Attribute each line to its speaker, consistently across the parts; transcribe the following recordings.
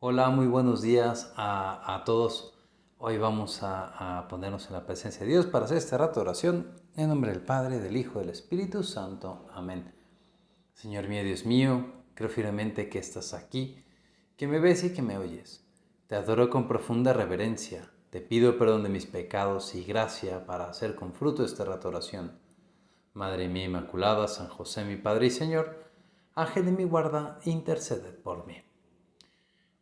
Speaker 1: Hola, muy buenos días a todos. Hoy vamos a ponernos en la presencia de Dios para hacer este rato de oración. En nombre del Padre, del Hijo, del Espíritu Santo. Amén. Señor mío, Dios mío, creo firmemente que estás aquí, que me ves y que me oyes. Te adoro con profunda reverencia. Te pido perdón de mis pecados y gracia para hacer con fruto este rato de oración. Madre mía Inmaculada, San José, mi Padre y Señor, Ángel de mi guarda, interceded por mí.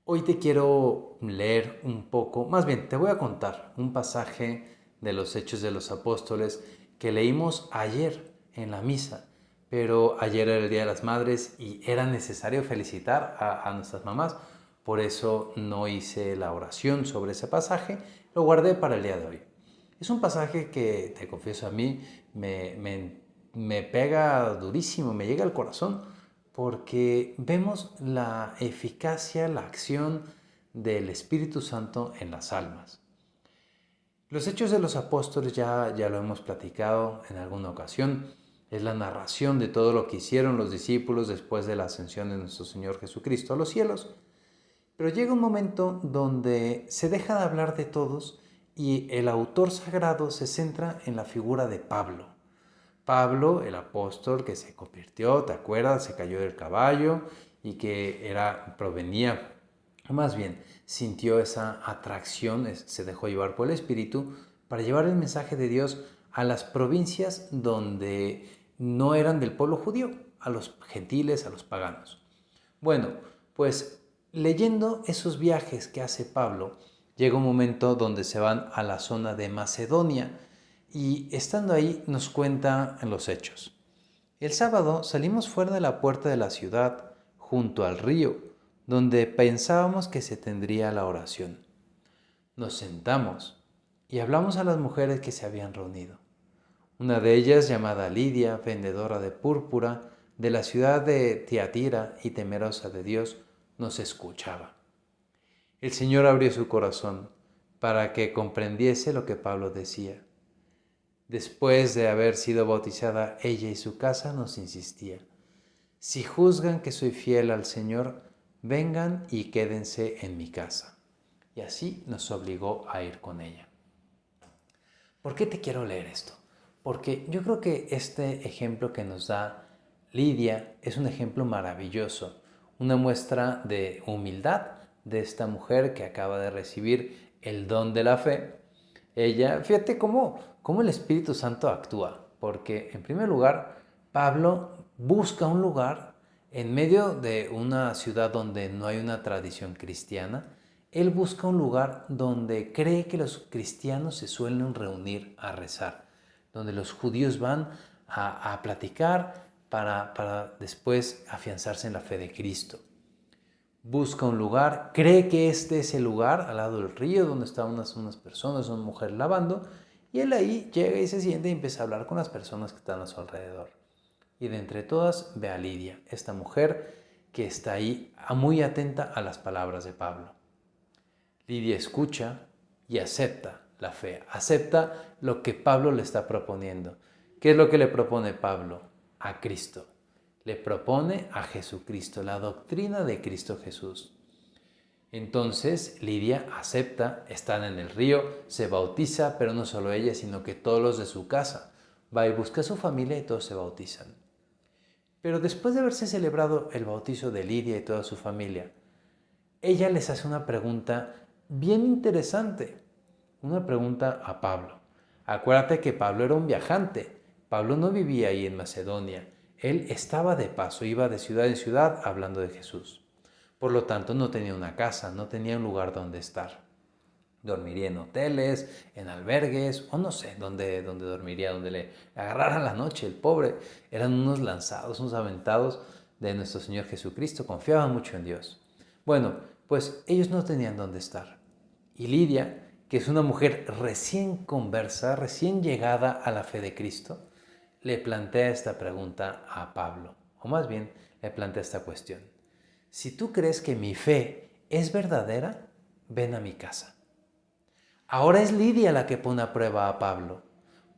Speaker 1: Hoy te quiero leer un poco, más bien te voy a contar un pasaje de los Hechos de los Apóstoles que leímos ayer en la misa, pero ayer era el Día de las Madres y era necesario felicitar a nuestras mamás, por eso no hice la oración sobre ese pasaje, lo guardé para el día de hoy. Es un pasaje que, te confieso a mí, me pega durísimo, me llega al corazón, porque vemos la eficacia, la acción del Espíritu Santo en las almas. Los Hechos de los Apóstoles ya lo hemos platicado en alguna ocasión. Es la narración de todo lo que hicieron los discípulos después de la ascensión de nuestro Señor Jesucristo a los cielos. Pero llega un momento donde se deja de hablar de todos y el autor sagrado se centra en la figura de Pablo. Pablo, el apóstol que se convirtió, ¿te acuerdas? Se cayó del caballo y que provenía, más bien, sintió esa atracción, se dejó llevar por el Espíritu para llevar el mensaje de Dios a las provincias donde no eran del pueblo judío, a los gentiles, a los paganos. Bueno, pues leyendo esos viajes que hace Pablo, llega un momento donde se van a la zona de Macedonia y estando ahí nos cuenta en los hechos. El sábado salimos fuera de la puerta de la ciudad, junto al río, donde pensábamos que se tendría la oración. Nos sentamos y hablamos a las mujeres que se habían reunido. Una de ellas, llamada Lidia, vendedora de púrpura, de la ciudad de Tiatira y temerosa de Dios, nos escuchaba. El Señor abrió su corazón para que comprendiese lo que Pablo decía. Después de haber sido bautizada ella y su casa, nos insistía: si juzgan que soy fiel al Señor, vengan y quédense en mi casa. Y así nos obligó a ir con ella. ¿Por qué te quiero leer esto? Porque yo creo que este ejemplo que nos da Lidia es un ejemplo maravilloso, una muestra de humildad de esta mujer que acaba de recibir el don de la fe. Ella, fíjate cómo el Espíritu Santo actúa, porque en primer lugar, Pablo busca un lugar en medio de una ciudad donde no hay una tradición cristiana. Él busca un lugar donde cree que los cristianos se suelen reunir a rezar, donde los judíos van a platicar para después afianzarse en la fe de Cristo. Busca un lugar, cree que este es el lugar al lado del río donde están unas personas, una mujer lavando, y él ahí llega y se siente y empieza a hablar con las personas que están a su alrededor. Y de entre todas ve a Lidia, esta mujer que está ahí muy atenta a las palabras de Pablo. Lidia escucha y acepta la fe, acepta lo que Pablo le está proponiendo. ¿Qué es lo que le propone Pablo? A Cristo. Le propone a Jesucristo, la doctrina de Cristo Jesús. Entonces Lidia acepta, están en el río, se bautiza, pero no solo ella, sino que todos los de su casa. Va y busca a su familia y todos se bautizan. Pero después de haberse celebrado el bautizo de Lidia y toda su familia, ella les hace una pregunta bien interesante, una pregunta a Pablo. Acuérdate que Pablo era un viajante, Pablo no vivía ahí en Macedonia, él estaba de paso, iba de ciudad en ciudad hablando de Jesús. Por lo tanto, no tenía una casa, no tenía un lugar donde estar. Dormiría en hoteles, en albergues, o no sé dónde dormiría, donde le agarrara la noche el pobre. Eran unos lanzados, unos aventados de nuestro Señor Jesucristo, confiaban mucho en Dios. Bueno, pues ellos no tenían dónde estar. Y Lidia, que es una mujer recién conversa, recién llegada a la fe de Cristo, le plantea esta pregunta a Pablo, o más bien le plantea esta cuestión. Si tú crees que mi fe es verdadera, ven a mi casa. Ahora es Lidia la que pone a prueba a Pablo,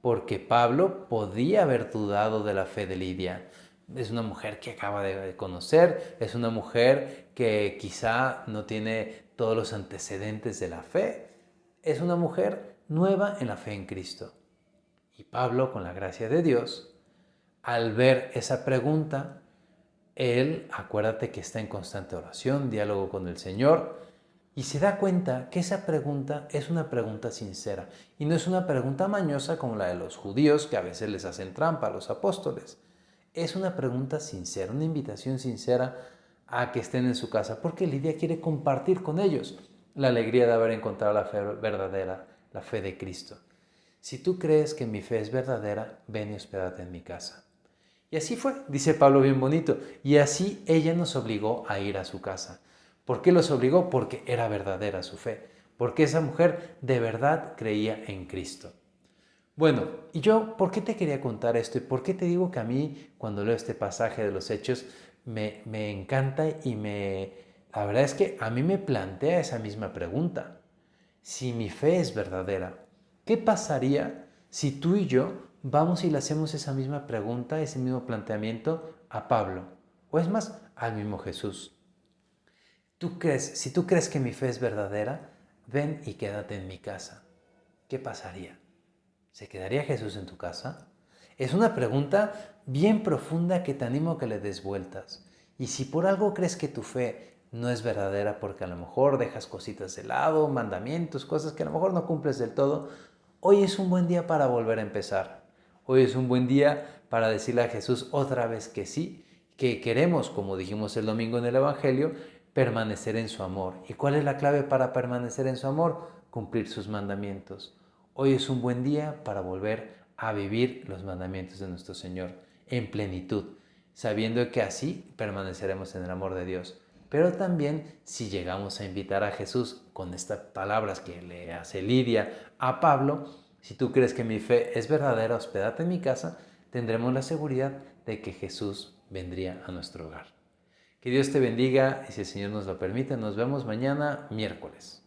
Speaker 1: porque Pablo podía haber dudado de la fe de Lidia. es una mujer que acaba de conocer, es una mujer que quizá no tiene todos los antecedentes de la fe, es una mujer nueva en la fe en Cristo. Y Pablo, con la gracia de Dios, al ver esa pregunta, él, acuérdate que está en constante oración, diálogo con el Señor, y se da cuenta que esa pregunta es una pregunta sincera y no es una pregunta mañosa como la de los judíos que a veces les hacen trampa a los apóstoles. Es una pregunta sincera, una invitación sincera a que estén en su casa, porque Lidia quiere compartir con ellos la alegría de haber encontrado la fe verdadera, la fe de Cristo. Si tú crees que mi fe es verdadera, ven y hospédate en mi casa. Y así fue, dice Pablo bien bonito, y así ella nos obligó a ir a su casa. ¿Por qué los obligó? Porque era verdadera su fe, porque esa mujer de verdad creía en Cristo. Bueno, y yo, ¿por qué te quería contar esto? ¿Y por qué te digo que a mí, cuando leo este pasaje de los Hechos, me encanta la verdad es que a mí me plantea esa misma pregunta. Si mi fe es verdadera, ¿qué pasaría si tú y yo vamos y le hacemos esa misma pregunta, ese mismo planteamiento a Pablo? O es más, al mismo Jesús. Si tú crees que mi fe es verdadera, ven y quédate en mi casa. ¿Qué pasaría? ¿Se quedaría Jesús en tu casa? Es una pregunta bien profunda que te animo a que le des vueltas. Y si por algo crees que tu fe no es verdadera porque a lo mejor dejas cositas de lado, mandamientos, cosas que a lo mejor no cumples del todo, hoy es un buen día para volver a empezar. Hoy es un buen día para decirle a Jesús otra vez que sí, que queremos, como dijimos el domingo en el Evangelio, permanecer en su amor. ¿Y cuál es la clave para permanecer en su amor? Cumplir sus mandamientos. Hoy es un buen día para volver a vivir los mandamientos de nuestro Señor en plenitud, sabiendo que así permaneceremos en el amor de Dios. Pero también si llegamos a invitar a Jesús con estas palabras que le hace Lidia a Pablo, si tú crees que mi fe es verdadera, hospédate en mi casa, tendremos la seguridad de que Jesús vendría a nuestro hogar. Que Dios te bendiga y si el Señor nos lo permite, nos vemos mañana miércoles.